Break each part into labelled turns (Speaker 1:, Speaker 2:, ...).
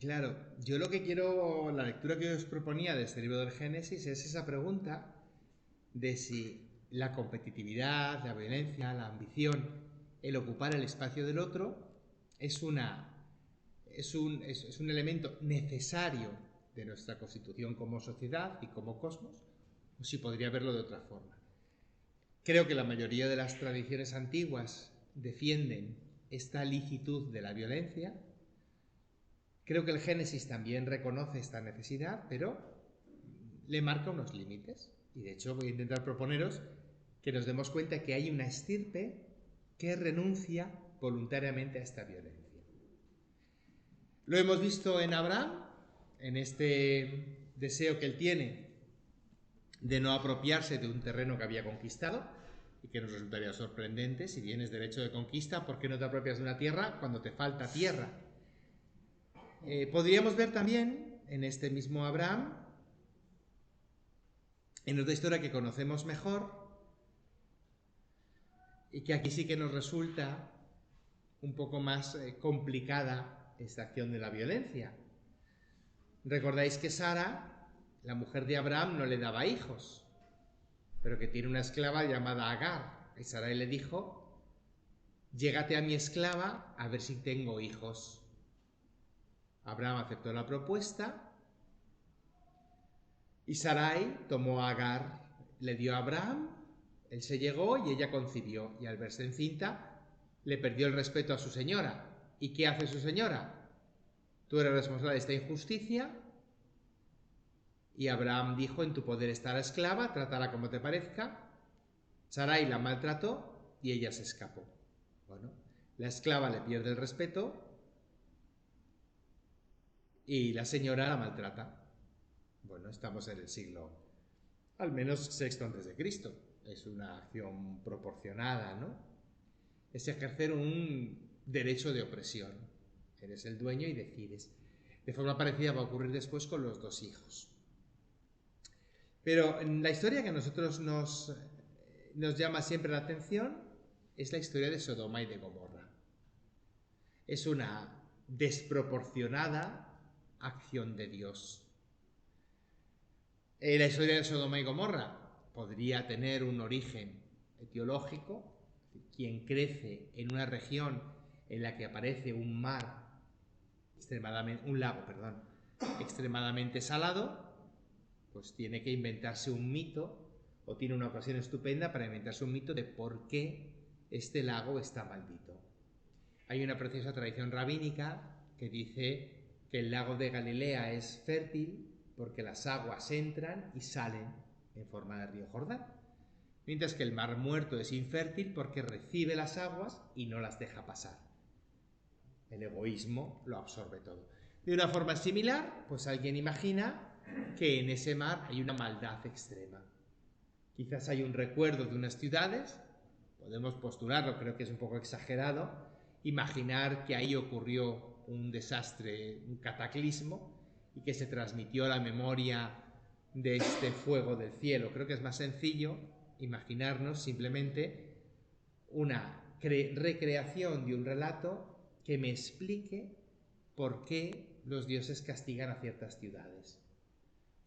Speaker 1: Claro, yo lo que quiero, la lectura que os proponía de este libro del Génesis es esa pregunta de si la competitividad, la violencia, la ambición, el ocupar el espacio del otro es es un elemento necesario de nuestra constitución como sociedad y como cosmos, o si podría verlo de otra forma. Creo que la mayoría de las tradiciones antiguas defienden esta licitud de la violencia. Creo que el Génesis también reconoce esta necesidad, pero le marca unos límites. Y de hecho voy a intentar proponeros que nos demos cuenta que hay una estirpe que renuncia voluntariamente a esta violencia. Lo hemos visto en Abraham, en este deseo que él tiene de no apropiarse de un terreno que había conquistado, y que nos resultaría sorprendente: si tienes derecho de conquista, ¿por qué no te apropias de una tierra cuando te falta tierra? Podríamos ver también en este mismo Abraham, en otra historia que conocemos mejor, y que aquí sí que nos resulta un poco más complicada esta acción de la violencia. Recordáis que Sara, la mujer de Abraham, no le daba hijos, pero que tiene una esclava llamada Agar. Y Sarai le dijo: llégate a mi esclava a ver si tengo hijos. Abraham aceptó la propuesta y Sarai tomó a Agar, le dio a Abraham, él se llegó y ella concibió, y al verse encinta le perdió el respeto a su señora. ¿Y qué hace su señora? Tú eres responsable de esta injusticia. Y Abraham dijo: en tu poder está la esclava, trátala como te parezca. Sarai la maltrató y ella se escapó. Bueno, la esclava le pierde el respeto y la señora la maltrata. Bueno, estamos en el siglo al menos sexto antes de Cristo. Es una acción proporcionada, ¿no? Es ejercer un derecho de opresión. Eres el dueño y decides. De forma parecida va a ocurrir después con los dos hijos. Pero la historia que a nosotros nos llama siempre la atención es la historia de Sodoma y de Gomorra. Es una desproporcionada acción de Dios. La historia de Sodoma y Gomorra podría tener un origen etiológico. Quien crece en una región en la que aparece un lago, extremadamente salado, pues tiene que inventarse un mito, o tiene una ocasión estupenda para inventarse un mito de por qué este lago está maldito. Hay una preciosa tradición rabínica que dice que el lago de Galilea es fértil porque las aguas entran y salen en forma de río Jordán, mientras que el mar muerto es infértil porque recibe las aguas y no las deja pasar. El egoísmo lo absorbe todo. De una forma similar, pues alguien imagina que en ese mar hay una maldad extrema. Quizás hay un recuerdo de unas ciudades, podemos postularlo, creo que es un poco exagerado, imaginar que ahí ocurrió un desastre, un cataclismo, y que se transmitió la memoria de este fuego del cielo. Creo que es más sencillo imaginarnos simplemente una recreación de un relato que me explique por qué los dioses castigan a ciertas ciudades.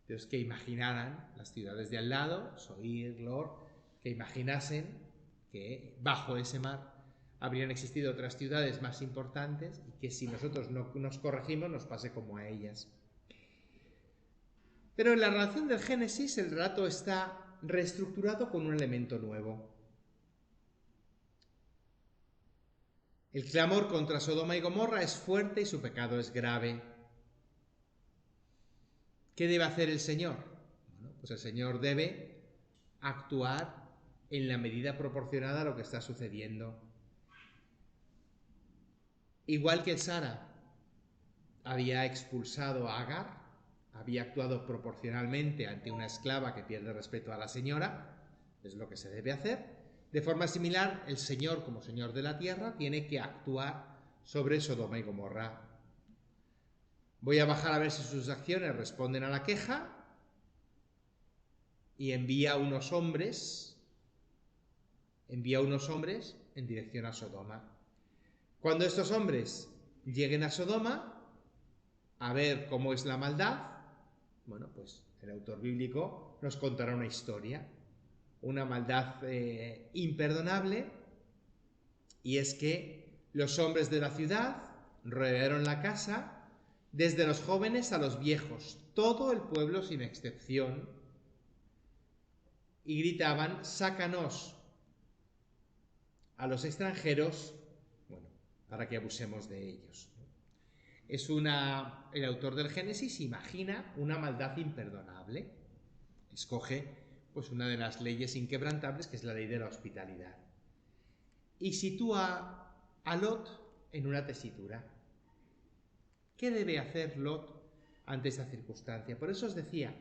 Speaker 1: Dios, que imaginaran las ciudades de al lado, Soir, Lor, que imaginasen que bajo ese mar habrían existido otras ciudades más importantes y que si nosotros no nos corregimos nos pase como a ellas. Pero en la relación del Génesis el relato está reestructurado con un elemento nuevo. El clamor contra Sodoma y Gomorra es fuerte y su pecado es grave. ¿Qué debe hacer el Señor? Bueno, pues el Señor debe actuar en la medida proporcionada a lo que está sucediendo. Igual que Sara había expulsado a Agar, había actuado proporcionalmente ante una esclava que pierde respeto a la señora, es lo que se debe hacer. De forma similar, el Señor, como Señor de la tierra, tiene que actuar sobre Sodoma y Gomorra. Voy a bajar a ver si sus acciones responden a la queja, y envía unos hombres en dirección a Sodoma. Cuando estos hombres lleguen a Sodoma, a ver cómo es la maldad, bueno, pues el autor bíblico nos contará una historia, una maldad imperdonable, y es que los hombres de la ciudad rodearon la casa, desde los jóvenes a los viejos, todo el pueblo sin excepción, y gritaban: sácanos a los extranjeros, bueno, para que abusemos de ellos. El autor del Génesis imagina una maldad imperdonable. Escoge pues una de las leyes inquebrantables, que es la ley de la hospitalidad. Y sitúa a Lot en una tesitura. ¿Qué debe hacer Lot ante esta circunstancia? Por eso os decía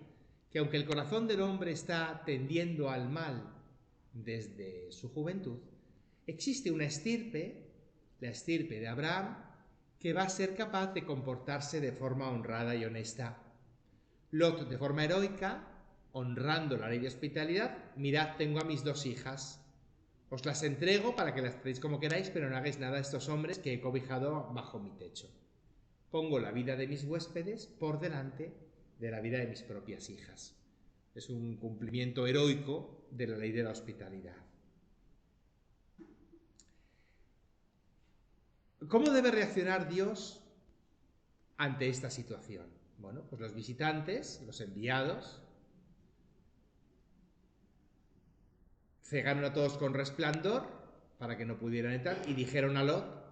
Speaker 1: que aunque el corazón del hombre está tendiendo al mal desde su juventud, existe una estirpe, la estirpe de Abraham, que va a ser capaz de comportarse de forma honrada y honesta. Lot, de forma heroica, honrando la ley de hospitalidad: mirad, tengo a mis 2 hijas, os las entrego para que las tratéis como queráis, pero no hagáis nada a estos hombres que he cobijado bajo mi techo. Pongo la vida de mis huéspedes por delante de la vida de mis propias hijas. Es un cumplimiento heroico de la ley de la hospitalidad. ¿Cómo debe reaccionar Dios ante esta situación? Bueno, pues los visitantes, los enviados, cegaron a todos con resplandor para que no pudieran entrar y dijeron a Lot: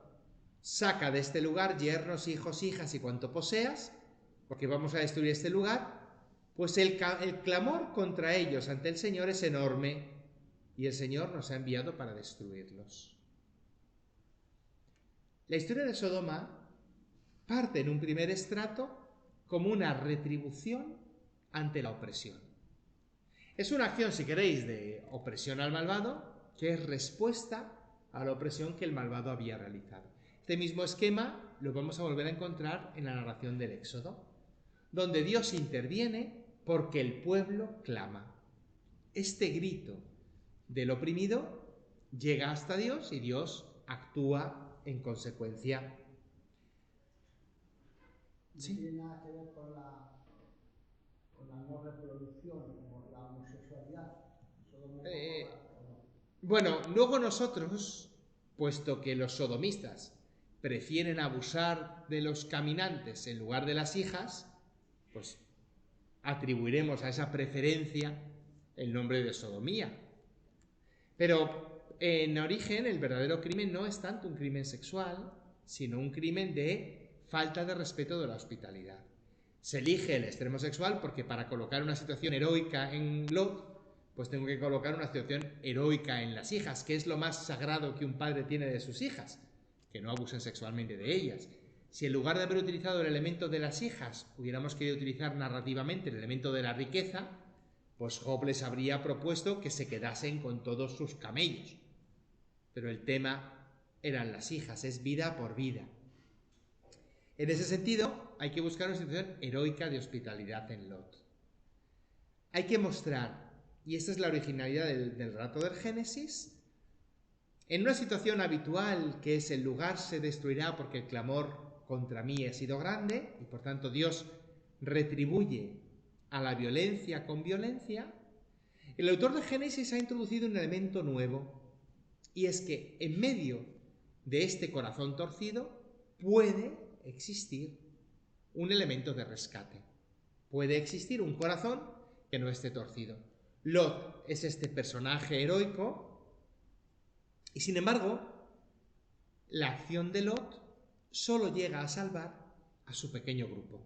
Speaker 1: saca de este lugar yernos, hijos, hijas y cuanto poseas, porque vamos a destruir este lugar. Pues el clamor contra ellos ante el Señor es enorme y el Señor nos ha enviado para destruirlos. La historia de Sodoma parte en un primer estrato como una retribución ante la opresión. Es una acción, si queréis, de opresión al malvado, que es respuesta a la opresión que el malvado había realizado. Este mismo esquema lo vamos a volver a encontrar en la narración del Éxodo, donde Dios interviene porque el pueblo clama. Este grito del oprimido llega hasta Dios y Dios actúa en consecuencia.
Speaker 2: ¿Sí? No tiene nada que ver con la no reproducción o la homosexualidad.
Speaker 1: Bueno, luego nosotros, puesto que los sodomistas prefieren abusar de los caminantes en lugar de las hijas, pues atribuiremos a esa preferencia el nombre de sodomía. Pero en origen el verdadero crimen no es tanto un crimen sexual, sino un crimen de falta de respeto de la hospitalidad. Se elige el extremo sexual porque para colocar una situación heroica en Lot, pues tengo que colocar una situación heroica en las hijas, que es lo más sagrado que un padre tiene de sus hijas, que no abusen sexualmente de ellas. Si en lugar de haber utilizado el elemento de las hijas, hubiéramos querido utilizar narrativamente el elemento de la riqueza, pues Job les habría propuesto que se quedasen con todos sus camellos. Pero el tema eran las hijas, es vida por vida. En ese sentido, hay que buscar una situación heroica de hospitalidad en Lot. Hay que mostrar, y esta es la originalidad del relato del Génesis, en una situación habitual, que es: el lugar se destruirá porque el clamor contra mí ha sido grande, y por tanto Dios retribuye a la violencia con violencia. El autor de Génesis ha introducido un elemento nuevo, y es que en medio de este corazón torcido puede existir un elemento de rescate. Puede existir un corazón que no esté torcido. Lot es este personaje heroico, y sin embargo, la acción de Lot solo llega a salvar a su pequeño grupo.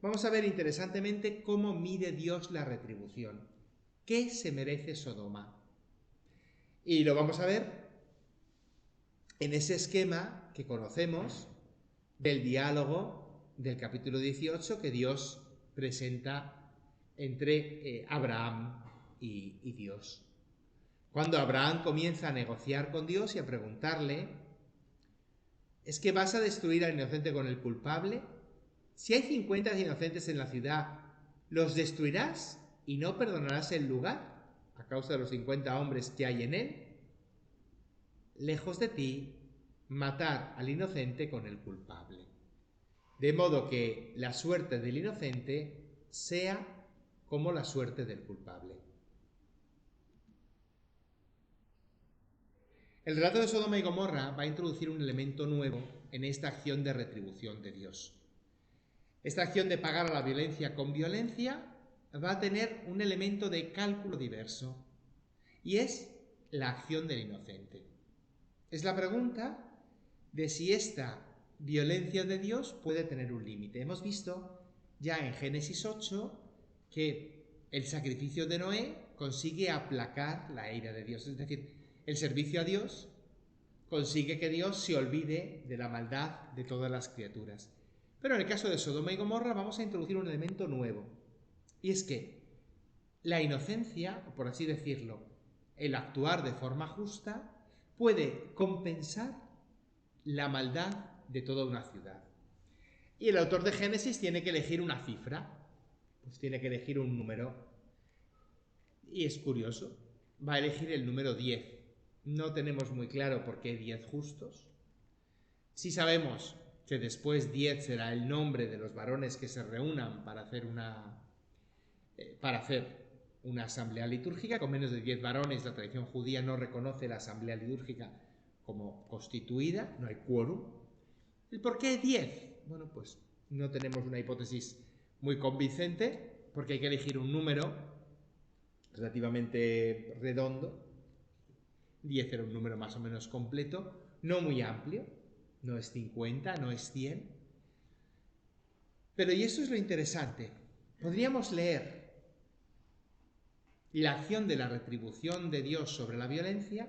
Speaker 1: Vamos a ver interesantemente cómo mide Dios la retribución. ¿Qué se merece Sodoma? Y lo vamos a ver en ese esquema que conocemos del diálogo del capítulo 18 que Dios presenta entre Abraham y Dios. Cuando Abraham comienza a negociar con Dios y a preguntarle: ¿es que vas a destruir al inocente con el culpable? Si hay 50 inocentes en la ciudad, ¿los destruirás y no perdonarás el lugar a causa de los 50 hombres que hay en él? Lejos de ti matar al inocente con el culpable. de modo que la suerte del inocente sea como la suerte del culpable. El relato de Sodoma y Gomorra va a introducir un elemento nuevo en esta acción de retribución de Dios. Esta acción de pagar a la violencia con violencia va a tener un elemento de cálculo diverso, y es la acción del inocente. Es la pregunta de si esta violencia de Dios puede tener un límite. Hemos visto ya en Génesis 8 que el sacrificio de Noé consigue aplacar la ira de Dios, es decir, el servicio a Dios consigue que Dios se olvide de la maldad de todas las criaturas. Pero en el caso de Sodoma y Gomorra vamos a introducir un elemento nuevo, y es que la inocencia, por así decirlo, el actuar de forma justa, puede compensar la maldad de toda una ciudad. Y el autor de Génesis tiene que elegir una cifra, pues tiene que elegir un número. Y es curioso, va a elegir el número 10. No tenemos muy claro por qué 10 justos. Sí sabemos que después 10 será el nombre de los varones que se reúnan para hacer una asamblea litúrgica. Con menos de 10 varones, la tradición judía no reconoce la asamblea litúrgica como constituida, no hay quórum. ¿Y por qué 10? Bueno, pues no tenemos una hipótesis muy convincente, porque hay que elegir un número relativamente redondo. 10 era un número más o menos completo, no muy amplio, no es 50, no es 100. Pero, y eso es lo interesante, podríamos leer la acción de la retribución de Dios sobre la violencia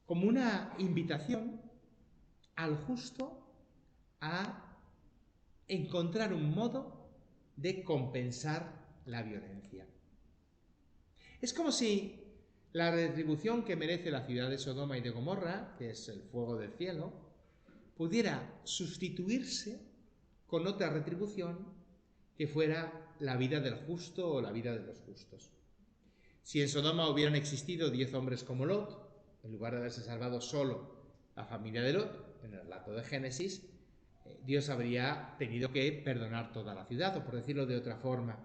Speaker 1: como una invitación al justo a encontrar un modo de compensar la violencia. Es como si la retribución que merece la ciudad de Sodoma y de Gomorra, que es el fuego del cielo, pudiera sustituirse con otra retribución que fuera la vida del justo o la vida de los justos. Si en Sodoma hubieran existido 10 hombres como Lot, en lugar de haberse salvado solo la familia de Lot, en el relato de Génesis, Dios habría tenido que perdonar toda la ciudad, o por decirlo de otra forma,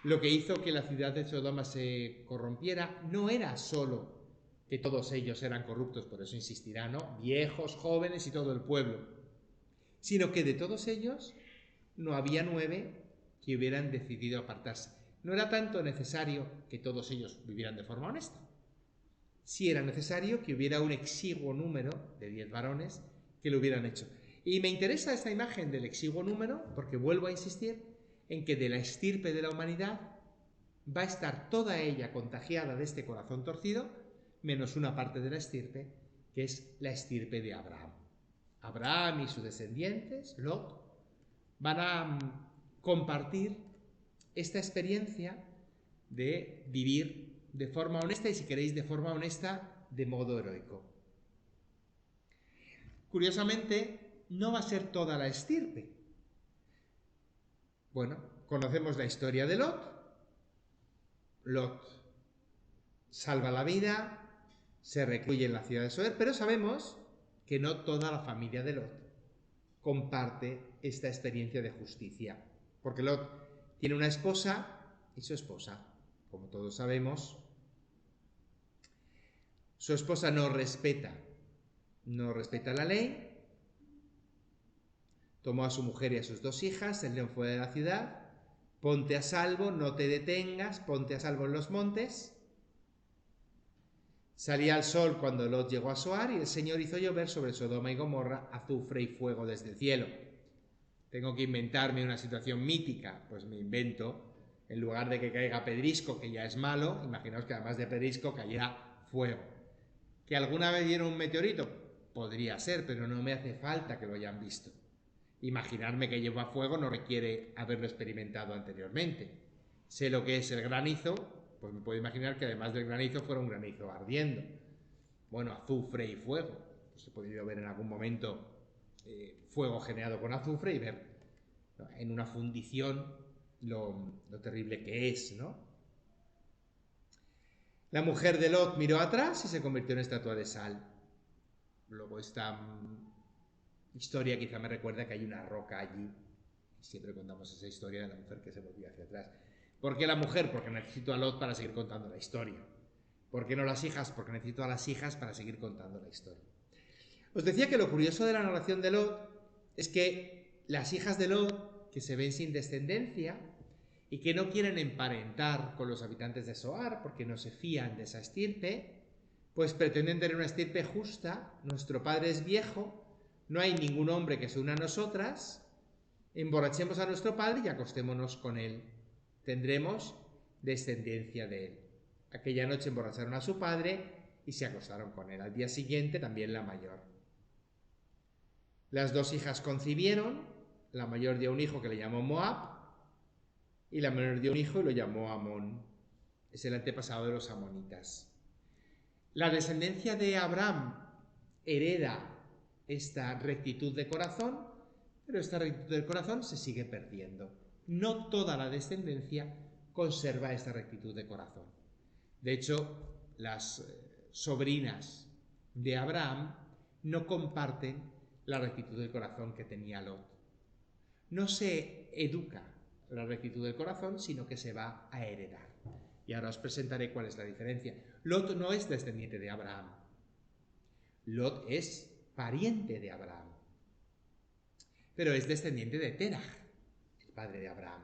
Speaker 1: lo que hizo que la ciudad de Sodoma se corrompiera no era solo que todos ellos eran corruptos, por eso insistirá, ¿no? Viejos, jóvenes y todo el pueblo, sino que de todos ellos no había 9 que hubieran decidido apartarse. No era tanto necesario que todos ellos vivieran de forma honesta. Sí era necesario que hubiera un exiguo número de 10 varones que lo hubieran hecho. Y me interesa esta imagen del exiguo número porque vuelvo a insistir en que de la estirpe de la humanidad va a estar toda ella contagiada de este corazón torcido, menos una parte de la estirpe, que es la estirpe de Abraham. Abraham y sus descendientes, Lot, van a compartir esta experiencia de vivir de forma honesta y, si queréis, de forma honesta, de modo heroico. Curiosamente, no va a ser toda la estirpe. Bueno, conocemos la historia de Lot. Lot salva la vida, se recluye en la ciudad de Soer, pero sabemos que no toda la familia de Lot comparte esta experiencia de justicia, porque Lot tiene una esposa y su esposa, como todos sabemos, su esposa no respeta la ley, tomó a su mujer y a sus 2 hijas, el león fue de la ciudad, ponte a salvo, no te detengas, ponte a salvo en los montes. Salía el sol cuando Lot llegó a Soar y el Señor hizo llover sobre Sodoma y Gomorra azufre y fuego desde el cielo. Tengo que inventarme una situación mítica, pues me invento, en lugar de que caiga pedrisco, que ya es malo, imaginaos que además de pedrisco caerá fuego. ¿Que alguna vez vieron un meteorito? Podría ser, pero no me hace falta que lo hayan visto. Imaginarme que lleva fuego no requiere haberlo experimentado anteriormente. Sé lo que es el granizo, pues me puedo imaginar que además del granizo fuera un granizo ardiendo. Bueno, azufre y fuego. Pues he podido ver en algún momento fuego generado con azufre y ver, ¿no?, en una fundición lo terrible que es, ¿no? La mujer de Lot miró atrás y se convirtió en estatua de sal. Luego esta historia quizá me recuerda que hay una roca allí. Siempre contamos esa historia de la mujer que se volvió hacia atrás. ¿Por qué la mujer? Porque necesito a Lot para seguir contando la historia. ¿Por qué no las hijas? Porque necesito a las hijas para seguir contando la historia. Os decía que lo curioso de la narración de Lot es que las hijas de Lot, que se ven sin descendencia y que no quieren emparentar con los habitantes de Zoar porque no se fían de esa estirpe, pues pretenden tener una estirpe justa. Nuestro padre es viejo, no hay ningún hombre que se una a nosotras, emborrachemos a nuestro padre y acostémonos con él. Tendremos descendencia de él. Aquella noche emborracharon a su padre y se acostaron con él. Al día siguiente también la mayor. Las dos hijas concibieron, la mayor dio un hijo que le llamó Moab y la menor dio un hijo y lo llamó Amón. Es el antepasado de los amonitas. La descendencia de Abraham hereda esta rectitud de corazón, pero esta rectitud del corazón se sigue perdiendo. No toda la descendencia conserva esta rectitud de corazón. De hecho, las sobrinas de Abraham no comparten la rectitud del corazón que tenía Lot. No se educa la rectitud del corazón, sino que se va a heredar. Y ahora os presentaré cuál es la diferencia. Lot no es descendiente de Abraham. Lot es pariente de Abraham, pero es descendiente de Terah, el padre de Abraham.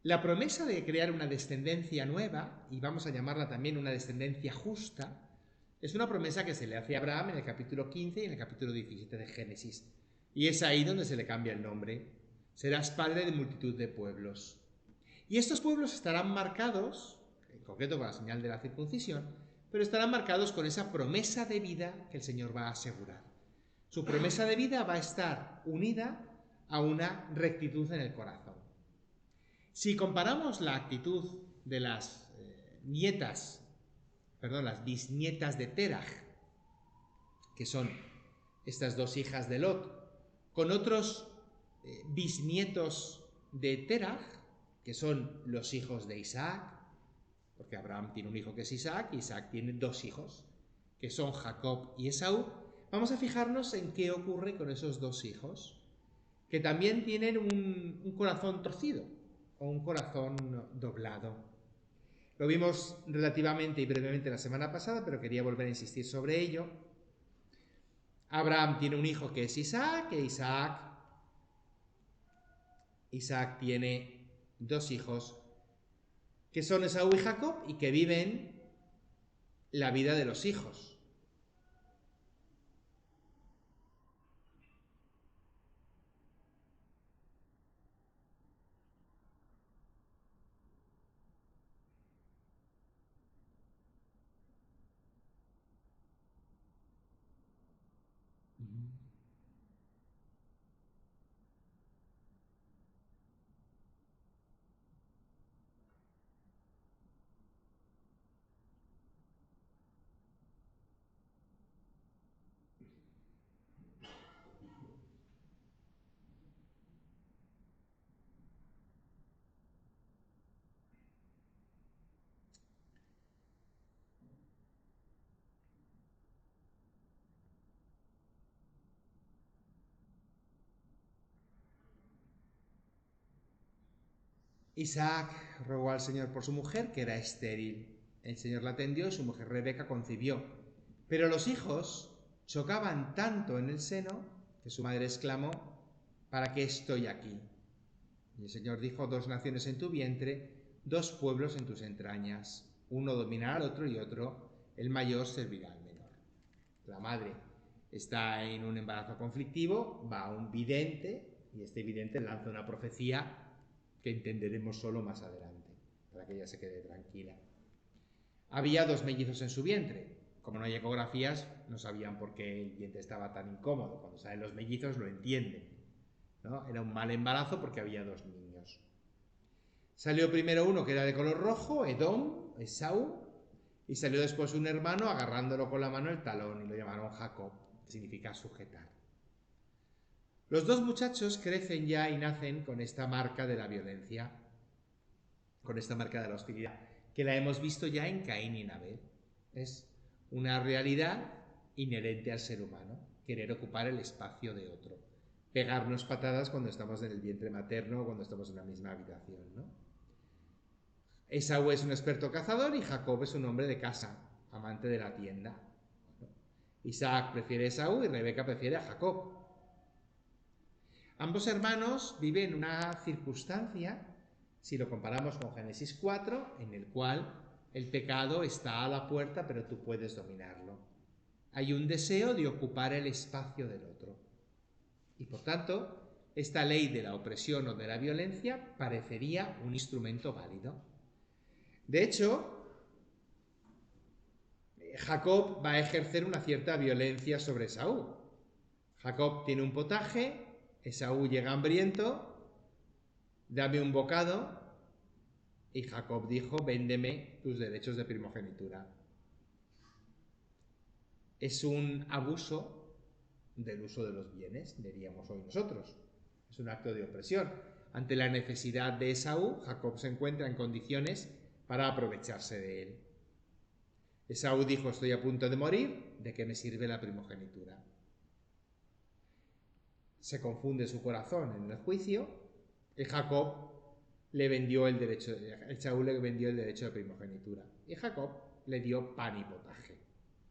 Speaker 1: La promesa de crear una descendencia nueva, y vamos a llamarla también una descendencia justa, es una promesa que se le hace a Abraham en el capítulo 15 y en el capítulo 17 de Génesis. Y es ahí donde se le cambia el nombre. Serás padre de multitud de pueblos. Y estos pueblos estarán marcados, en concreto con la señal de la circuncisión, pero estarán marcados con esa promesa de vida que el Señor va a asegurar. Su promesa de vida va a estar unida a una rectitud en el corazón. Si comparamos la actitud de las las bisnietas de Terah, que son estas dos hijas de Lot, con otros bisnietos de Terah, que son los hijos de Isaac, porque Abraham tiene un hijo que es Isaac, y Isaac tiene dos hijos, que son Jacob y Esaú, vamos a fijarnos en qué ocurre con esos dos hijos, que también tienen un corazón torcido, o un corazón doblado. Lo vimos relativamente y brevemente la semana pasada, pero quería volver a insistir sobre ello. Abraham tiene un hijo que es Isaac, e Isaac tiene dos hijos que son Esaú y Jacob y que viven la vida de los hijos. Isaac rogó al Señor por su mujer, que era estéril. El Señor la atendió y su mujer Rebeca concibió. Pero los hijos chocaban tanto en el seno que su madre exclamó: ¿para qué estoy aquí? Y el Señor dijo: dos naciones en tu vientre, dos pueblos en tus entrañas. Uno dominará al otro y otro, el mayor servirá al menor. La madre está en un embarazo conflictivo, va a un vidente y este vidente lanza una profecía que entenderemos solo más adelante, para que ella se quede tranquila. Había dos mellizos en su vientre. Como no hay ecografías, no sabían por qué el vientre estaba tan incómodo. Cuando salen los mellizos lo entienden, ¿no? Era un mal embarazo porque había dos niños. Salió primero uno que era de color rojo, Edom, Esaú, y salió después un hermano agarrándolo con la mano el talón y lo llamaron Jacob, que significa sujetar. Los dos muchachos crecen ya y nacen con esta marca de la violencia, con esta marca de la hostilidad, que la hemos visto ya en Caín y en Abel. Es una realidad inherente al ser humano, querer ocupar el espacio de otro, pegarnos patadas cuando estamos en el vientre materno o cuando estamos en la misma habitación, ¿no? Esaú es un experto cazador y Jacob es un hombre de casa, amante de la tienda. Isaac prefiere a Esaú y Rebeca prefiere a Jacob. Ambos hermanos viven una circunstancia, si lo comparamos con Génesis 4, en el cual el pecado está a la puerta, pero tú puedes dominarlo. Hay un deseo de ocupar el espacio del otro. Y por tanto, esta ley de la opresión o de la violencia parecería un instrumento válido. De hecho, Jacob va a ejercer una cierta violencia sobre Esaú. Jacob tiene un potaje, Esaú llega hambriento, dame un bocado, y Jacob dijo, véndeme tus derechos de primogenitura. Es un abuso del uso de los bienes, diríamos hoy nosotros. Es un acto de opresión. Ante la necesidad de Esaú, Jacob se encuentra en condiciones para aprovecharse de él. Esaú dijo, estoy a punto de morir, ¿de qué me sirve la primogenitura? Se confunde su corazón en el juicio y Jacob le vendió el derecho, Esaú le vendió el derecho de primogenitura y Jacob le dio pan y potaje.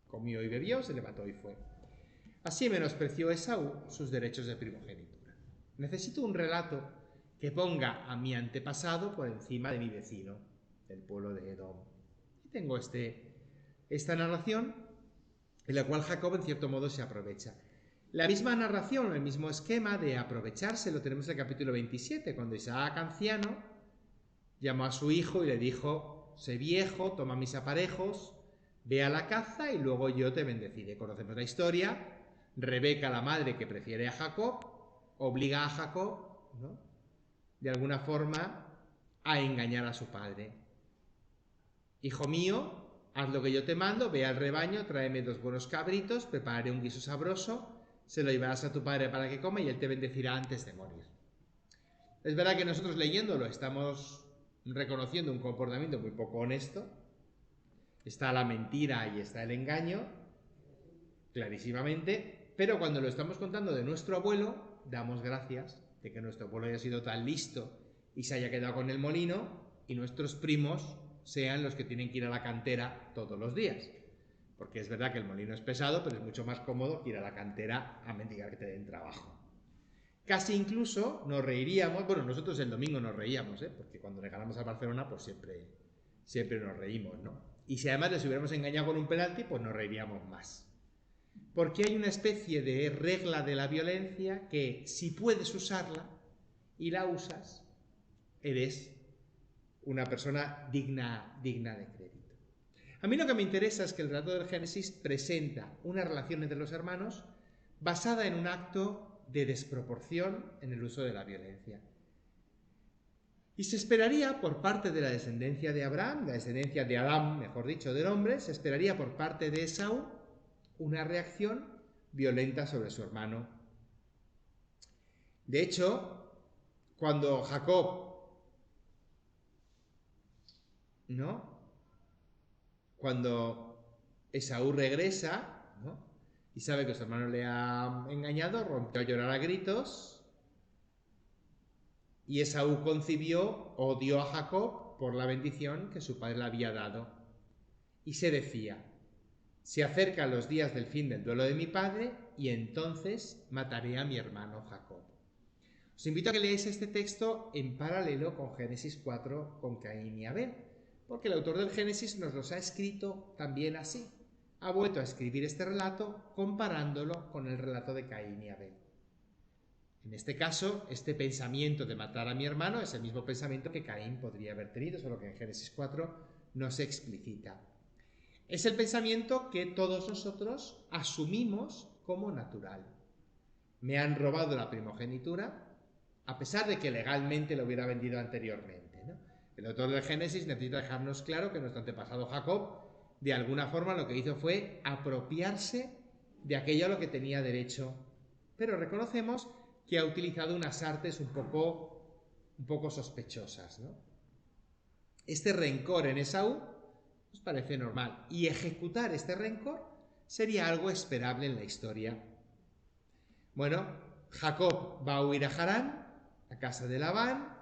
Speaker 1: Comió y bebió, se levantó y fue. Así menospreció Esaú sus derechos de primogenitura. Necesito un relato que ponga a mi antepasado por encima de mi vecino, del pueblo de Edom. Y tengo esta narración en la cual Jacob en cierto modo se aprovecha. La misma narración, el mismo esquema de aprovecharse lo tenemos en el capítulo 27, cuando Isaac, anciano, llamó a su hijo y le dijo, sé viejo, toma mis aparejos, ve a la caza y luego yo te bendeciré. Conocemos la historia. Rebeca, la madre que prefiere a Jacob, obliga a Jacob, ¿no?, de alguna forma a engañar a su padre. Hijo mío, haz lo que yo te mando, ve al rebaño, tráeme 2 buenos cabritos, prepararé un guiso sabroso, se lo llevarás a tu padre para que coma y él te bendecirá antes de morir. Es verdad que nosotros leyéndolo estamos reconociendo un comportamiento muy poco honesto. Está la mentira y está el engaño, clarísimamente, pero cuando lo estamos contando de nuestro abuelo, damos gracias de que nuestro abuelo haya sido tan listo y se haya quedado con el molino y nuestros primos sean los que tienen que ir a la cantera todos los días. Porque es verdad que el molino es pesado, pero es mucho más cómodo que ir a la cantera a mendigar que te den trabajo. Casi incluso nos reiríamos, bueno, nosotros el domingo nos reíamos, porque cuando le ganamos a Barcelona, pues siempre nos reímos, ¿no? Y si además les hubiéramos engañado con un penalti, pues nos reiríamos más. Porque hay una especie de regla de la violencia que si puedes usarla y la usas, eres una persona digna de crédito. A mí lo que me interesa es que el relato del Génesis presenta una relación entre los hermanos basada en un acto de desproporción en el uso de la violencia. Y se esperaría por parte de la descendencia de Abraham, la descendencia de Adán, mejor dicho, del hombre, se esperaría por parte de Esaú una reacción violenta sobre su hermano. De hecho, cuando Jacob, ¿no?, cuando Esaú regresa, ¿no?, y sabe que su hermano le ha engañado, rompió a llorar a gritos y Esaú concibió odio a Jacob por la bendición que su padre le había dado. Y se decía, se acercan los días del fin del duelo de mi padre y entonces mataré a mi hermano Jacob. Os invito a que leáis este texto en paralelo con Génesis 4, con Caín y Abel, porque el autor del Génesis nos los ha escrito también así. Ha vuelto a escribir este relato comparándolo con el relato de Caín y Abel. En este caso, este pensamiento de matar a mi hermano es el mismo pensamiento que Caín podría haber tenido, solo que en Génesis 4 no se explicita. Es el pensamiento que todos nosotros asumimos como natural. Me han robado la primogenitura, a pesar de que legalmente lo hubiera vendido anteriormente, ¿no? El autor del Génesis necesita dejarnos claro que nuestro antepasado Jacob, de alguna forma, lo que hizo fue apropiarse de aquello a lo que tenía derecho. Pero reconocemos que ha utilizado unas artes un poco sospechosas, ¿no? Este rencor en Esaú nos parece normal, y ejecutar este rencor sería algo esperable en la historia. Bueno, Jacob va a huir a Harán, a casa de Labán,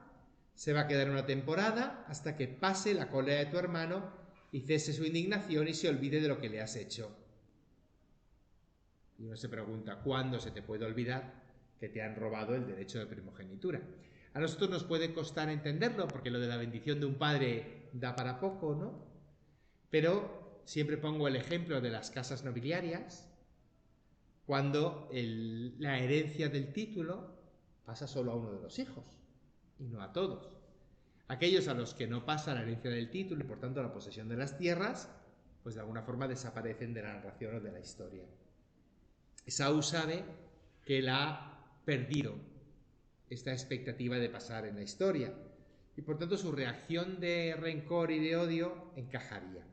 Speaker 1: se va a quedar una temporada hasta que pase la cólera de tu hermano y cese su indignación y se olvide de lo que le has hecho. Y uno se pregunta, ¿cuándo se te puede olvidar que te han robado el derecho de primogenitura? A nosotros nos puede costar entenderlo, porque lo de la bendición de un padre da para poco, ¿no? Pero siempre pongo el ejemplo de las casas nobiliarias, cuando la herencia del título pasa solo a uno de los hijos, y no a todos. Aquellos a los que no pasa la herencia del título y por tanto la posesión de las tierras, pues de alguna forma desaparecen de la narración o de la historia. Esaú sabe que él ha perdido esta expectativa de pasar en la historia y por tanto su reacción de rencor y de odio encajaría.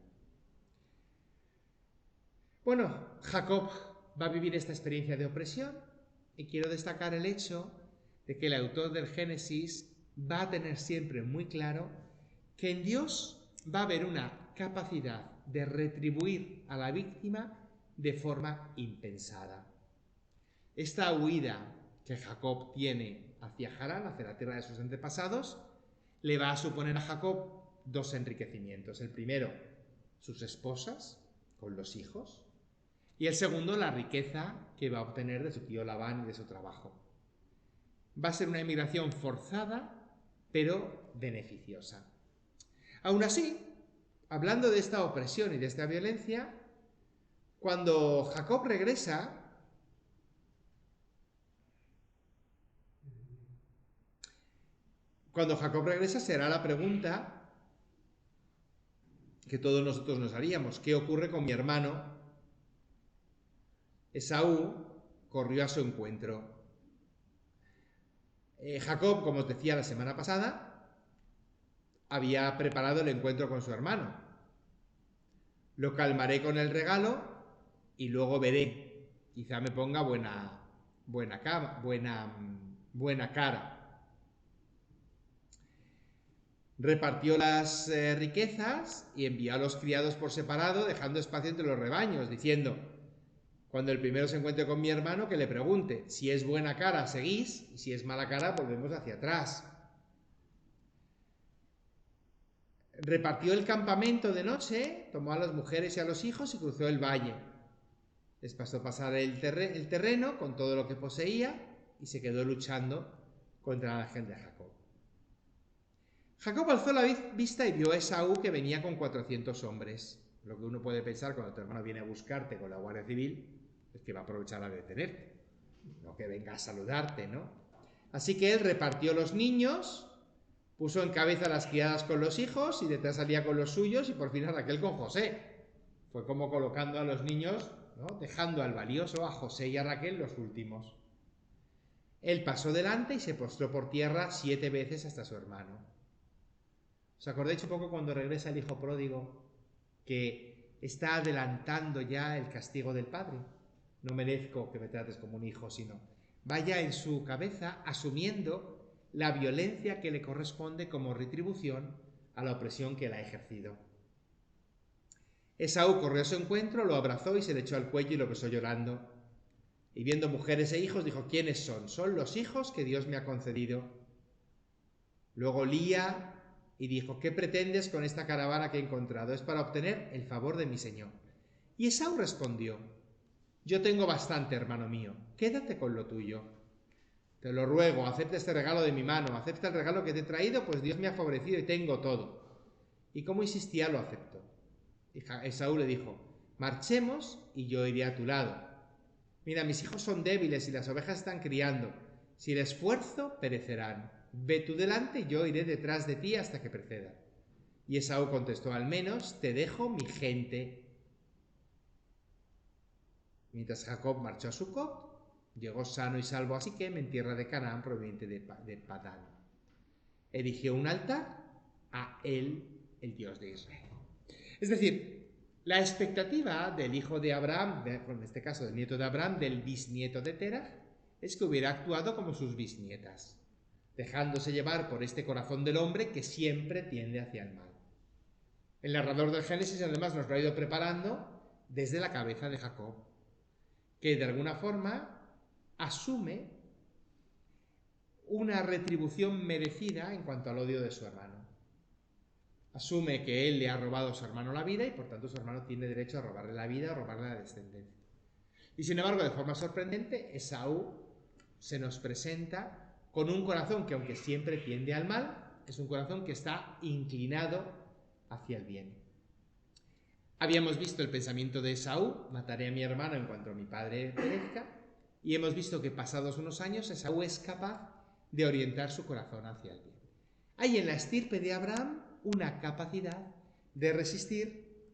Speaker 1: Bueno, Jacob va a vivir esta experiencia de opresión y quiero destacar el hecho de que el autor del Génesis va a tener siempre muy claro que en Dios va a haber una capacidad de retribuir a la víctima de forma impensada. Esta huida que Jacob tiene hacia Harán, hacia la tierra de sus antepasados, le va a suponer a Jacob dos enriquecimientos. El primero, sus esposas con los hijos, y el segundo, la riqueza que va a obtener de su tío Labán y de su trabajo. Va a ser una emigración forzada, pero beneficiosa. Aún así, hablando de esta opresión y de esta violencia, cuando Jacob regresa, será la pregunta que todos nosotros nos haríamos: ¿qué ocurre con mi hermano? Esaú corrió a su encuentro. Jacob, como os decía la semana pasada, había preparado el encuentro con su hermano. Lo calmaré con el regalo y luego veré. Quizá me ponga buena cara. Repartió las riquezas y envió a los criados por separado, dejando espacio entre los rebaños, diciendo: cuando el primero se encuentre con mi hermano, que le pregunte. Si es buena cara, seguís, y si es mala cara, volvemos hacia atrás. Repartió el campamento de noche, tomó a las mujeres y a los hijos y cruzó el valle. Les pasó pasar el terreno con todo lo que poseía y se quedó luchando contra el ángel de Jacob. Jacob alzó la vista y vio a Esaú, que venía con 400 hombres. Lo que uno puede pensar cuando tu hermano viene a buscarte con la Guardia Civil es que va a aprovechar a detenerte, no que venga a saludarte, ¿no? Así que él repartió los niños, puso en cabeza a las criadas con los hijos y detrás salía con los suyos y por fin a Raquel con José. Fue como colocando a los niños, ¿no? Dejando al valioso, a José y a Raquel, los últimos. Él pasó delante y se postró por tierra 7 veces hasta su hermano. ¿Os acordáis un poco cuando regresa el hijo pródigo, que está adelantando ya el castigo del padre? No merezco que me trates como un hijo, sino vaya en su cabeza asumiendo la violencia que le corresponde como retribución a la opresión que él ha ejercido. Esaú corrió a su encuentro, lo abrazó y se le echó al cuello y lo besó llorando. Y viendo mujeres e hijos, dijo: ¿quiénes son? Son los hijos que Dios me ha concedido. Luego Lía y dijo: ¿qué pretendes con esta caravana que he encontrado? Es para obtener el favor de mi señor. Y Esaú respondió: yo tengo bastante, hermano mío, quédate con lo tuyo. Te lo ruego, acepta este regalo de mi mano, acepta el regalo que te he traído, pues Dios me ha favorecido y tengo todo. Y como insistía, lo aceptó. Y Esaú le dijo: marchemos y yo iré a tu lado. Mira, mis hijos son débiles y las ovejas están criando. Si les esfuerzo, perecerán. Ve tú delante y yo iré detrás de ti hasta que preceda. Y Esaú contestó: al menos te dejo mi gente. Mientras Jacob marchó a Sucot, llegó sano y salvo a Siquem, en tierra de Canaán, proveniente de Padán. Erigió un altar a él, el Dios de Israel. Es decir, la expectativa del hijo de Abraham, en este caso del nieto de Abraham, del bisnieto de Terah, es que hubiera actuado como sus bisnietas, dejándose llevar por este corazón del hombre que siempre tiende hacia el mal. El narrador del Génesis además nos lo ha ido preparando desde la cabeza de Jacob, que de alguna forma asume una retribución merecida en cuanto al odio de su hermano. Asume que él le ha robado a su hermano la vida y por tanto su hermano tiene derecho a robarle la vida o robarle la descendencia. Y sin embargo, de forma sorprendente, Esaú se nos presenta con un corazón que, aunque siempre tiende al mal, es un corazón que está inclinado hacia el bien. Habíamos visto el pensamiento de Esaú: mataré a mi hermano en cuanto mi padre perezca, y hemos visto que pasados unos años Esaú es capaz de orientar su corazón hacia el bien. Hay en la estirpe de Abraham una capacidad de resistir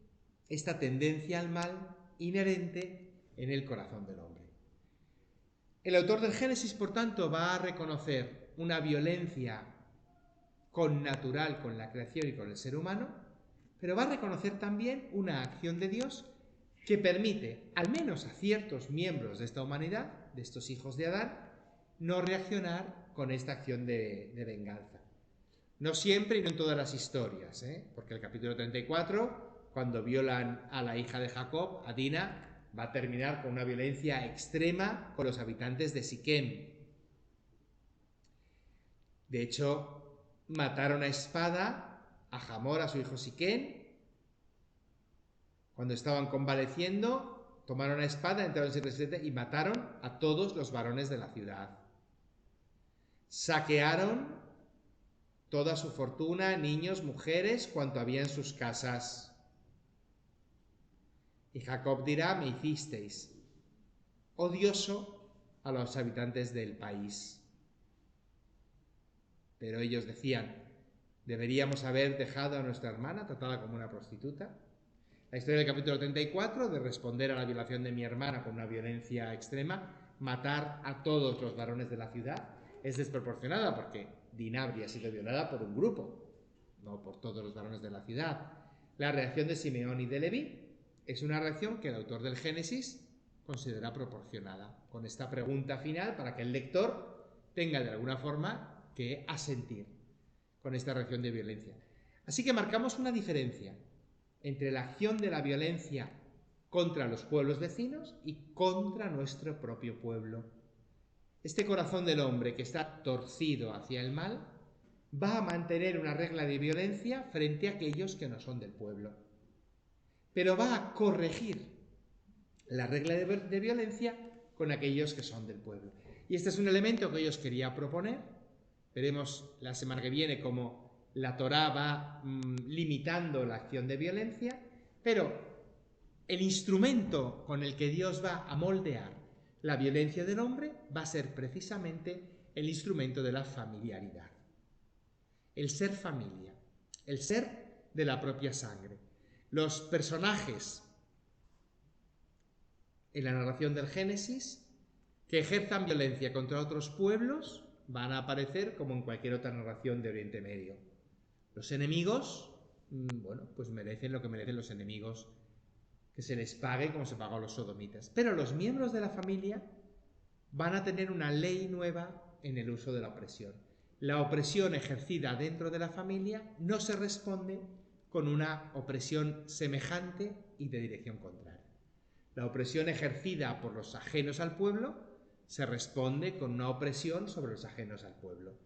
Speaker 1: esta tendencia al mal inherente en el corazón del hombre. El autor del Génesis, por tanto, va a reconocer una violencia connatural con la creación y con el ser humano, pero va a reconocer también una acción de Dios que permite, al menos a ciertos miembros de esta humanidad, de estos hijos de Adán, no reaccionar con esta acción de venganza. No siempre y no en todas las historias, porque el capítulo 34, cuando violan a la hija de Jacob, a Dina, va a terminar con una violencia extrema con los habitantes de Siquem. De hecho, mataron a espada a Hamor, a su hijo Siquem. Cuando estaban convaleciendo, tomaron a espada, entraron en Siquem y mataron a todos los varones de la ciudad. Saquearon toda su fortuna, niños, mujeres, cuanto había en sus casas. Y Jacob dirá: me hicisteis odioso a los habitantes del país. Pero ellos decían: deberíamos haber dejado a nuestra hermana tratada como una prostituta. La historia del capítulo 34, de responder a la violación de mi hermana con una violencia extrema, matar a todos los varones de la ciudad, es desproporcionada porque Dina habría sido violada por un grupo, no por todos los varones de la ciudad. La reacción de Simeón y de Leví es una reacción que el autor del Génesis considera proporcionada, con esta pregunta final para que el lector tenga de alguna forma que asentir con esta reacción de violencia. Así que marcamos una diferencia entre la acción de la violencia contra los pueblos vecinos y contra nuestro propio pueblo. Este corazón del hombre que está torcido hacia el mal va a mantener una regla de violencia frente a aquellos que no son del pueblo, pero va a corregir la regla de violencia con aquellos que son del pueblo. Y este es un elemento que yo os quería proponer. Veremos la semana que viene cómo la Torá va limitando la acción de violencia, pero el instrumento con el que Dios va a moldear la violencia del hombre va a ser precisamente el instrumento de la familiaridad. El ser familia, el ser de la propia sangre. Los personajes en la narración del Génesis que ejerzan violencia contra otros pueblos van a aparecer como en cualquier otra narración de Oriente Medio. Los enemigos, pues merecen lo que merecen los enemigos, que se les pague como se pagó a los sodomitas. Pero los miembros de la familia van a tener una ley nueva en el uso de la opresión. La opresión ejercida dentro de la familia no se responde con una opresión semejante y de dirección contraria. La opresión ejercida por los ajenos al pueblo se responde con una opresión sobre los ajenos al pueblo.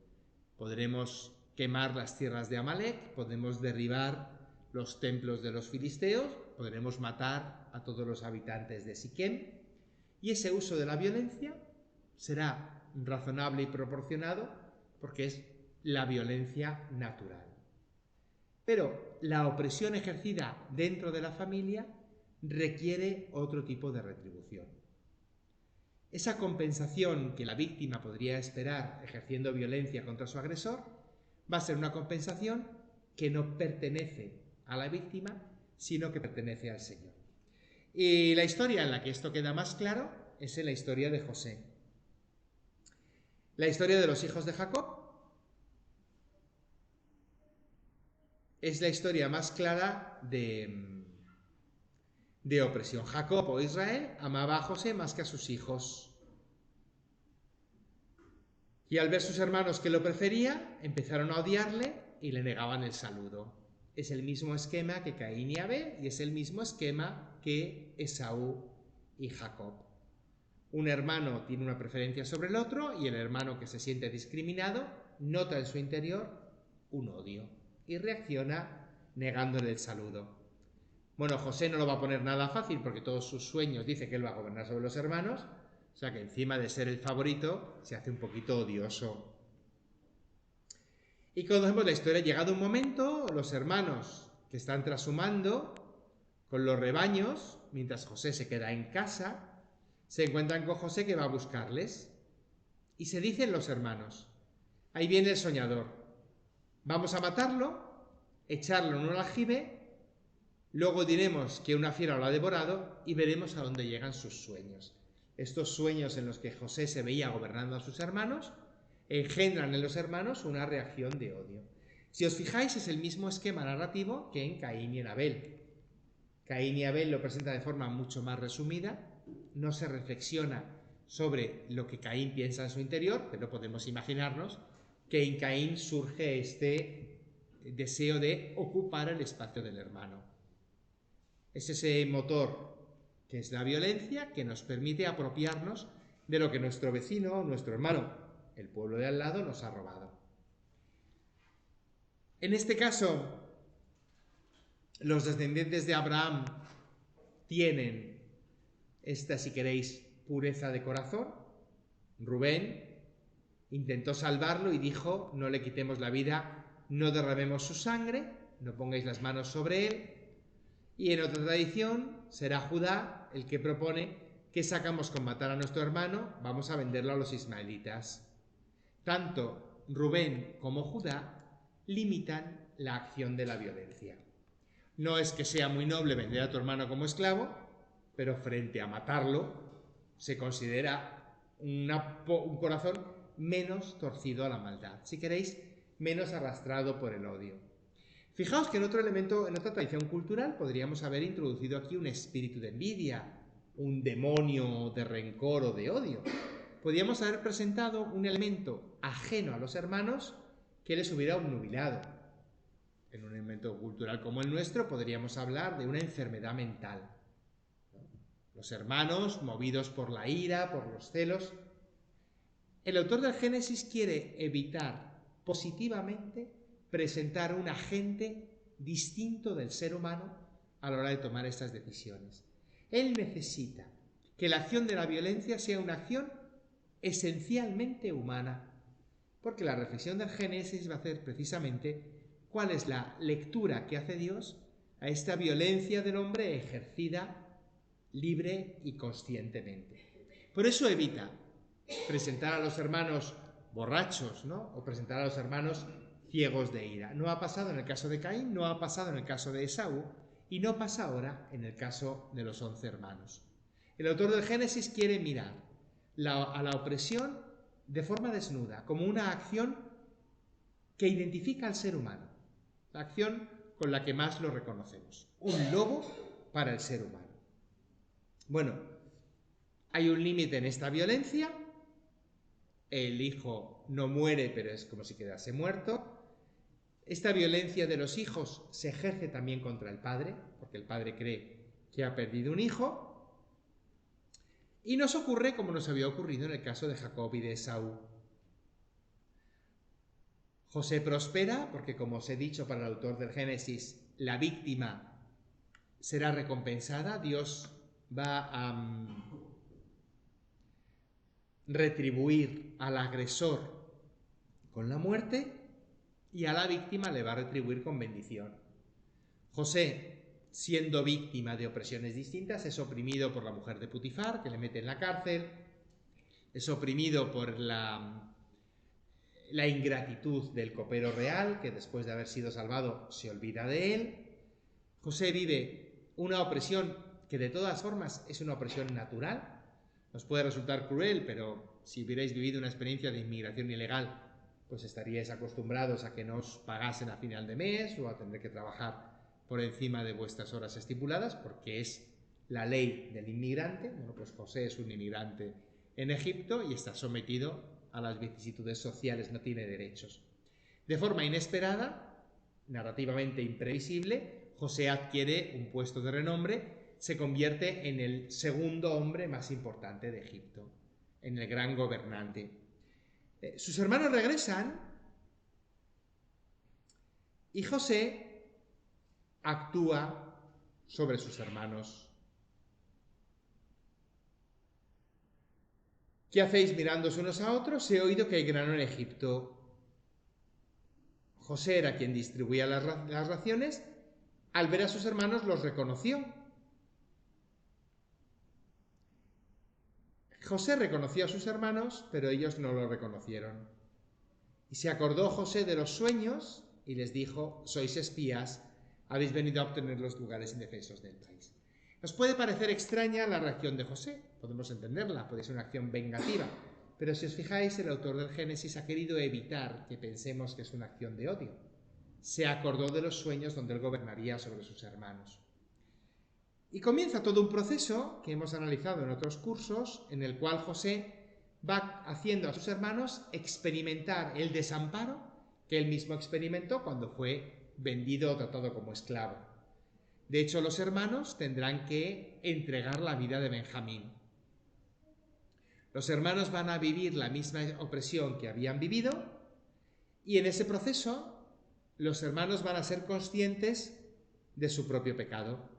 Speaker 1: Podremos quemar las tierras de Amalek, podemos derribar los templos de los filisteos, podremos matar a todos los habitantes de Siquem, y ese uso de la violencia será razonable y proporcionado porque es la violencia natural. Pero la opresión ejercida dentro de la familia requiere otro tipo de retribución. Esa compensación que la víctima podría esperar ejerciendo violencia contra su agresor va a ser una compensación que no pertenece a la víctima, sino que pertenece al Señor. Y la historia en la que esto queda más claro es en la historia de José. La historia de los hijos de Jacob es la historia más clara de opresión. Jacob o Israel amaba a José más que a sus hijos. Y al ver sus hermanos que lo preferían, empezaron a odiarle y le negaban el saludo. Es el mismo esquema que Caín y Abel y es el mismo esquema que Esaú y Jacob. Un hermano tiene una preferencia sobre el otro y el hermano que se siente discriminado nota en su interior un odio y reacciona negándole el saludo. Bueno, José no lo va a poner nada fácil porque todos sus sueños dice que él va a gobernar sobre los hermanos, o sea que encima de ser el favorito se hace un poquito odioso. Y cuando vemos la historia, llegado un momento, los hermanos que están trashumando con los rebaños, mientras José se queda en casa, se encuentran con José que va a buscarles. Y se dicen los hermanos, ahí viene el soñador, vamos a matarlo, echarlo en un aljibe, luego diremos que una fiera lo ha devorado y veremos a dónde llegan sus sueños. Estos sueños en los que José se veía gobernando a sus hermanos engendran en los hermanos una reacción de odio. Si os fijáis, es el mismo esquema narrativo que en Caín y en Abel. Caín y Abel lo presenta de forma mucho más resumida, no se reflexiona sobre lo que Caín piensa en su interior, pero podemos imaginarnos que en Caín surge este deseo de ocupar el espacio del hermano. Es ese motor que es la violencia que nos permite apropiarnos de lo que nuestro vecino, nuestro hermano, el pueblo de al lado, nos ha robado. En este caso, los descendientes de Abraham tienen esta, si queréis, pureza de corazón. Rubén intentó salvarlo y dijo, no le quitemos la vida, no derramemos su sangre, no pongáis las manos sobre él. Y en otra tradición será Judá el que propone, ¿qué sacamos con matar a nuestro hermano? Vamos a venderlo a los ismaelitas. Tanto Rubén como Judá limitan la acción de la violencia. No es que sea muy noble vender a tu hermano como esclavo, pero frente a matarlo se considera un corazón menos torcido a la maldad, si queréis, menos arrastrado por el odio. Fijaos que en otro elemento, en otra tradición cultural, podríamos haber introducido aquí un espíritu de envidia, un demonio de rencor o de odio. Podríamos haber presentado un elemento ajeno a los hermanos que les hubiera obnubilado. En un elemento cultural como el nuestro podríamos hablar de una enfermedad mental. Los hermanos, movidos por la ira, por los celos. El autor del Génesis quiere evitar positivamente presentar un agente distinto del ser humano a la hora de tomar estas decisiones. Él necesita que la acción de la violencia sea una acción esencialmente humana, porque la reflexión del Génesis va a hacer precisamente cuál es la lectura que hace Dios a esta violencia del hombre ejercida libre y conscientemente. Por eso evita presentar a los hermanos borrachos, ¿no? O presentar a los hermanos ciegos de ira. No ha pasado en el caso de Caín, no ha pasado en el caso de Esaú y no pasa ahora en el caso de los 11 hermanos. El autor del Génesis quiere mirar a la opresión de forma desnuda, como una acción que identifica al ser humano, la acción con la que más lo reconocemos, un lobo para el ser humano. Bueno, hay un límite en esta violencia, el hijo no muere, pero es como si quedase muerto. Esta violencia de los hijos se ejerce también contra el padre, porque el padre cree que ha perdido un hijo. Y nos ocurre como nos había ocurrido en el caso de Jacob y de Esaú. José prospera, porque como os he dicho para el autor del Génesis, la víctima será recompensada. Dios va a retribuir al agresor con la muerte y a la víctima le va a retribuir con bendición. José, siendo víctima de opresiones distintas, es oprimido por la mujer de Putifar, que le mete en la cárcel, es oprimido por la ingratitud del copero real, que después de haber sido salvado se olvida de él. José vive una opresión que de todas formas es una opresión natural. Nos puede resultar cruel, pero si hubierais vivido una experiencia de inmigración ilegal, pues estaríais acostumbrados a que no os pagasen a final de mes o a tener que trabajar por encima de vuestras horas estipuladas, porque es la ley del inmigrante. Bueno, pues José es un inmigrante en Egipto y está sometido a las vicisitudes sociales, no tiene derechos. De forma inesperada, narrativamente imprevisible, José adquiere un puesto de renombre, se convierte en el segundo hombre más importante de Egipto, en el gran gobernante. Sus hermanos regresan y José actúa sobre sus hermanos. ¿Qué hacéis mirándoos unos a otros? He oído que hay grano en Egipto. José era quien distribuía las raciones. Al ver a sus hermanos los reconoció. José reconoció a sus hermanos, pero ellos no lo reconocieron. Y se acordó José de los sueños y les dijo: sois espías, habéis venido a obtener los lugares indefensos del país. Nos puede parecer extraña la reacción de José, podemos entenderla, puede ser una acción vengativa, pero si os fijáis, el autor del Génesis ha querido evitar que pensemos que es una acción de odio. Se acordó de los sueños donde él gobernaría sobre sus hermanos. Y comienza todo un proceso que hemos analizado en otros cursos, en el cual José va haciendo a sus hermanos experimentar el desamparo que él mismo experimentó cuando fue vendido o tratado como esclavo. De hecho, los hermanos tendrán que entregar la vida de Benjamín. Los hermanos van a vivir la misma opresión que habían vivido, y en ese proceso los hermanos van a ser conscientes de su propio pecado.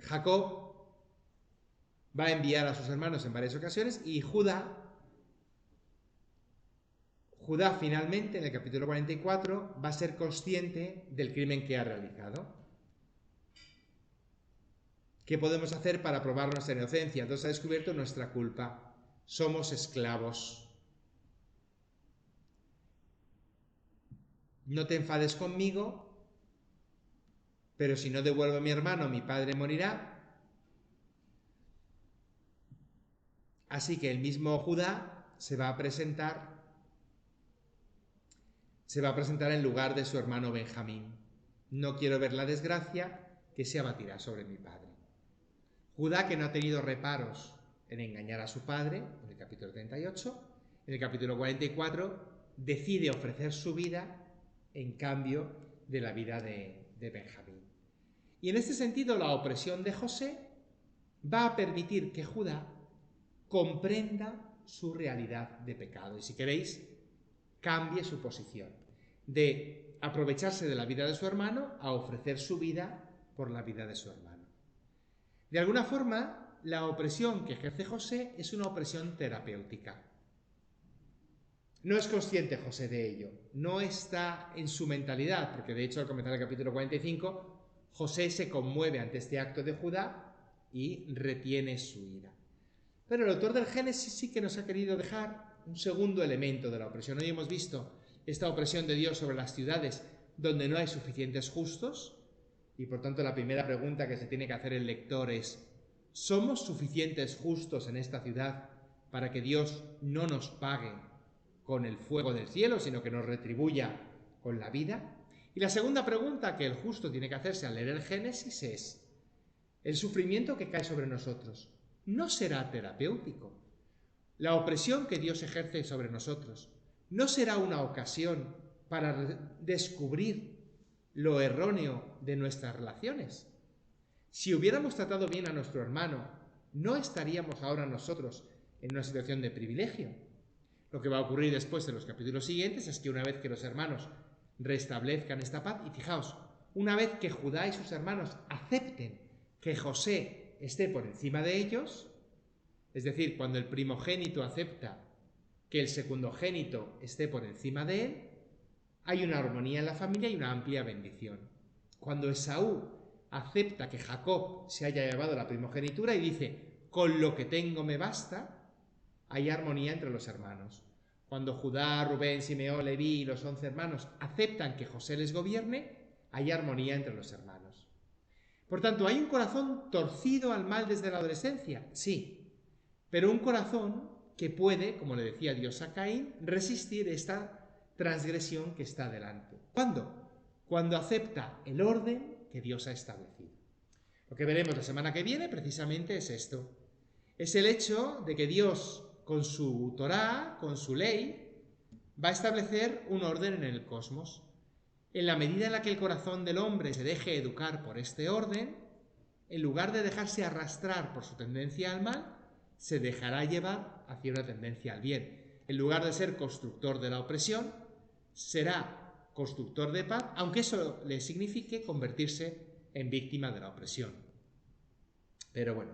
Speaker 1: Jacob va a enviar a sus hermanos en varias ocasiones, y Judá finalmente, en el capítulo 44, va a ser consciente del crimen que ha realizado. ¿Qué podemos hacer para probar nuestra inocencia? Entonces ha descubierto nuestra culpa. Somos esclavos. No te enfades conmigo, pero si no devuelvo a mi hermano, mi padre morirá. Así que el mismo Judá se va a presentar en lugar de su hermano Benjamín. No quiero ver la desgracia que se abatirá sobre mi padre. Judá, que no ha tenido reparos en engañar a su padre, en el capítulo 38, en el capítulo 44, decide ofrecer su vida en cambio de la vida de Benjamín. Y en este sentido, la opresión de José va a permitir que Judá comprenda su realidad de pecado. Y si queréis, cambie su posición de aprovecharse de la vida de su hermano a ofrecer su vida por la vida de su hermano. De alguna forma, la opresión que ejerce José es una opresión terapéutica. No es consciente José de ello, no está en su mentalidad, porque de hecho al comenzar el capítulo 45, José se conmueve ante este acto de Judá y retiene su ira. Pero el autor del Génesis sí que nos ha querido dejar un segundo elemento de la opresión. Hoy hemos visto esta opresión de Dios sobre las ciudades donde no hay suficientes justos, y por tanto la primera pregunta que se tiene que hacer el lector es: ¿somos suficientes justos en esta ciudad para que Dios no nos pague con el fuego del cielo, sino que nos retribuya con la vida? Y la segunda pregunta que el justo tiene que hacerse al leer el Génesis es: ¿el sufrimiento que cae sobre nosotros no será terapéutico? ¿La opresión que Dios ejerce sobre nosotros no será una ocasión para descubrir lo erróneo de nuestras relaciones? Si hubiéramos tratado bien a nuestro hermano, ¿no estaríamos ahora nosotros en una situación de privilegio? Lo que va a ocurrir después en los capítulos siguientes es que una vez que los hermanos restablezcan esta paz, y fijaos, una vez que Judá y sus hermanos acepten que José esté por encima de ellos, es decir, cuando el primogénito acepta que el secundogénito esté por encima de él, hay una armonía en la familia y una amplia bendición. Cuando Esaú acepta que Jacob se haya llevado la primogenitura y dice: con lo que tengo me basta, hay armonía entre los hermanos. Cuando Judá, Rubén, Simeón, Leví y los 11 hermanos aceptan que José les gobierne, hay armonía entre los hermanos. Por tanto, ¿hay un corazón torcido al mal desde la adolescencia? Sí, pero un corazón que puede, como le decía Dios a Caín, resistir esta transgresión que está delante. ¿Cuándo? Cuando acepta el orden que Dios ha establecido. Lo que veremos la semana que viene precisamente es esto. Es el hecho de que Dios, con su Torá, con su ley, va a establecer un orden en el cosmos. En la medida en la que el corazón del hombre se deje educar por este orden, en lugar de dejarse arrastrar por su tendencia al mal, se dejará llevar hacia una tendencia al bien. En lugar de ser constructor de la opresión, será constructor de paz, aunque eso le signifique convertirse en víctima de la opresión. Pero bueno,